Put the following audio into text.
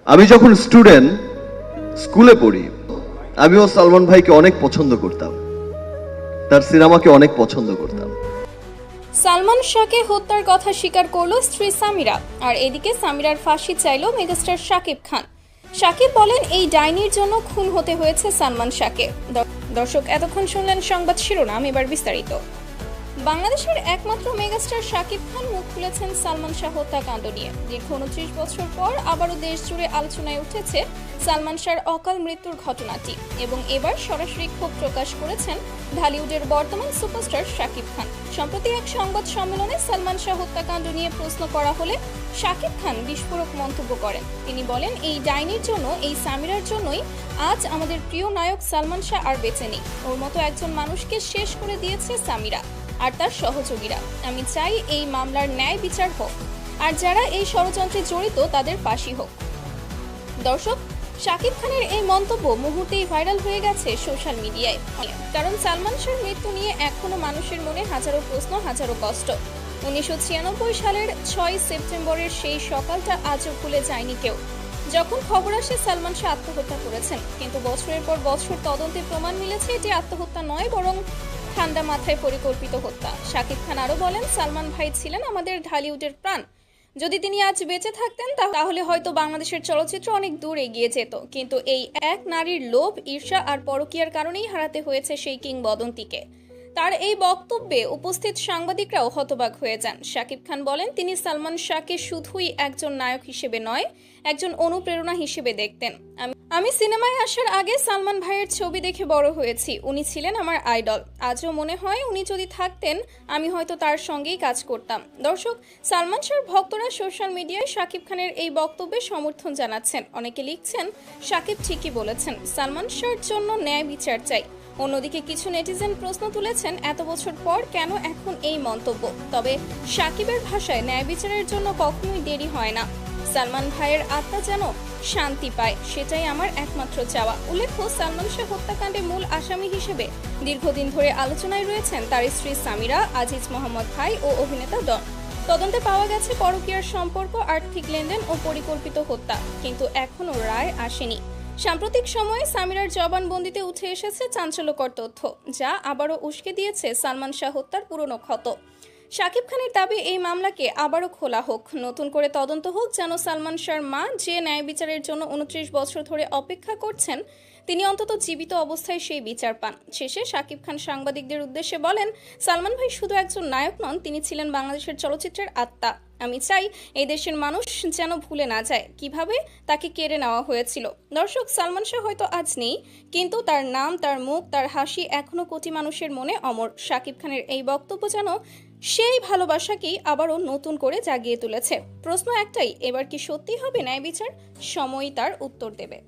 আমি যখন স্টুডেন্ট স্কুলে পড়ি, আমিও সালমান ভাইকে অনেক পছন্দ করতাম, তার সিনেমাকে অনেক পছন্দ করতাম। সালমান শাহকে হত্যার কথা স্বীকার করলো স্ত্রী সামিরা। আর এদিকে সামিরার ফাঁসি চাইল মেগাস্টার শাকিব খান। শাকিব বলেন, এই ডাইনির জন্য খুন হতে হয়েছে সালমান শাহকে। দর্শক, এতক্ষণ শুনলেন সংবাদ শিরোনাম, এবার বিস্তারিত। বাংলাদেশের একমাত্র মেগাস্টার শাকিব খান মুখ খুলেছেন সালমান শাহ হত্যাকাণ্ড নিয়ে। দীর্ঘ 29 বছর পর আবারও দেশ জুড়ে আলোচনায় উঠেছে সালমান শাহর অকাল মৃত্যুর ঘটনাটি, এবং এবার সরাসরি ক্ষোভ প্রকাশ করেছেন ঢালিউডের বর্তমান সুপারস্টার শাকিব খান। সম্প্রতি এক সংবাদ সম্মেলনে সালমান শাহ হত্যাকাণ্ড নিয়ে প্রশ্ন করা হলে শাকিব খান বিস্ফোরক মন্তব্য করেন। তিনি বলেন, এই ডাইনির জন্য, এই সামিরার জন্যই আজ আমাদের প্রিয় নায়ক সালমান শাহ আর বেঁচে নেই। ওর মতো একজন মানুষকে শেষ করে দিয়েছে সামিরা আর তার সহযোগীরা। আমি চাই এই মামলার ন্যায় বিচার হোক, আর যারা এই ষড়যন্ত্রে জড়িত তাদের ফাঁসি হোক। দর্শক, শাকিব খানের এই মন্তব্য মুহূর্তেই ভাইরাল হয়ে গেছে সোশ্যাল মিডিয়ায়। কারণ সালমান শাহর মৃত্যু নিয়ে এখনো মানুষের মনে হাজারো প্রশ্ন, হাজারো কষ্ট। 1996 সালের 6 সেপ্টেম্বরের সেই সকালটা আজও ভুলে যায়নি কেউ, যখন খবর আসে সালমান শাহ আত্মহত্যা করেছেন। কিন্তু বছরের পর বছর তদন্তে প্রমাণ মিলেছে এটি আত্মহত্যা নয়, বরং ঠান্ডা মাথায় পরিকল্পিত হত্যা। শাকিব খান আরো বলেন, সালমান ভাই ছিলেন আমাদের ঢালিউডের প্রাণ। যদি তিনি আজ বেঁচে থাকতেন তাহলে হয়তো বাংলাদেশের চলচ্চিত্র অনেক দূর এগিয়ে যেত। কিন্তু এই এক নারীর লোভ, ঈর্ষা আর পরকীয়ার কারণেই হারাতে হয়েছে সেই কিংবদন্তিকে। তার এই বক্তব্যে উপস্থিত সাংবাদিকরাও হতবাক হয়ে যান। শাকিব খান বলেন, তিনি সালমান শাহকে শুধুই একজন নায়ক হিসেবে নয়, একজন অনুপ্রেরণা হিসেবে দেখতেন। আমি সিনেমায় আসার আগে সালমান ভাইয়ের ছবি দেখে বড় হয়েছি। উনি ছিলেন আমার আইডল। আজও মনে হয় উনি যদি থাকতেন আমি হয়তো তার সঙ্গেই কাজ করতাম। দর্শক, সালমান শাহর ভক্তরা সোশ্যাল মিডিয়ায় শাকিব খানের এই বক্তব্যে সমর্থন জানাচ্ছেন। অনেকে লিখছেন, শাকিব ঠিকই বলেছেন, সালমান শাহর জন্য ন্যায় বিচার চাই। অন্যদিকে কিছু নেটিজেন প্রশ্ন তুলেছেন, এত বছর পর কেন এখন এই মন্তব্য? তবে শাকিবের ভাষায় ন্যায় বিচারের জন্য কখনোই দেরি হয় না। সালমান ভাইয়ের আত্মা যেন শান্তি পায়, সেটাই আমার একমাত্র চাওয়া। উল্লেখ্য, সালমান শাহ হত্যাকাণ্ডে মূল আসামি হিসেবে দীর্ঘদিন ধরে আলোচনায় রয়েছেন তার স্ত্রী সামিরা, আজিজ মোহাম্মদ ভাই ও অভিনেতা ডন। তদন্তে পাওয়া গেছে পরকীয়ার সম্পর্ক, আর্থিক লেনদেন ও পরিকল্পিত হত্যা, কিন্তু এখনো রায় আসেনি। সাম্প্রতিক সময়ে সামিরার জবানবন্দিতে উঠে এসেছে চাঞ্চল্যকর তথ্য, যা আবারও উস্কে দিয়েছে সালমান শাহ হত্যার পুরনো ক্ষত। শাকিব খানের দাবি, এই মামলাকে আবারও খোলা হোক, নতুন করে তদন্ত হোক, যেন সালমান শাহর মা, যে ন্যায় বিচারের জন্য 29 বছর ধরে অপেক্ষা করছেন, তিনি অন্তত জীবিত অবস্থায় সেই বিচার পান। শেষে শাকিব খান সাংবাদিকদের উদ্দেশ্যে বলেন, সালমান ভাই শুধু একজন নায়ক নন, তিনি ছিলেন বাংলাদেশের চলচ্চিত্রের আত্মা। আমি চাই এই দেশের মানুষ যেন ভুলে না যায় কিভাবে তাকে কেড়ে নেওয়া হয়েছিল। দর্শক, সালমান শাহ হয়তো আজ নেই, কিন্তু তার নাম, তার মুখ, তার হাসি এখনো কোটি মানুষের মনে অমর। শাকিব খানের এই বক্তব্য যেন সেই ভালোবাসাকেই আবারও নতুন করে জাগিয়ে তুলেছে। প্রশ্ন একটাই, এবার কি সত্যি হবে ন্যায় বিচার? সময়ই তার উত্তর দেবে।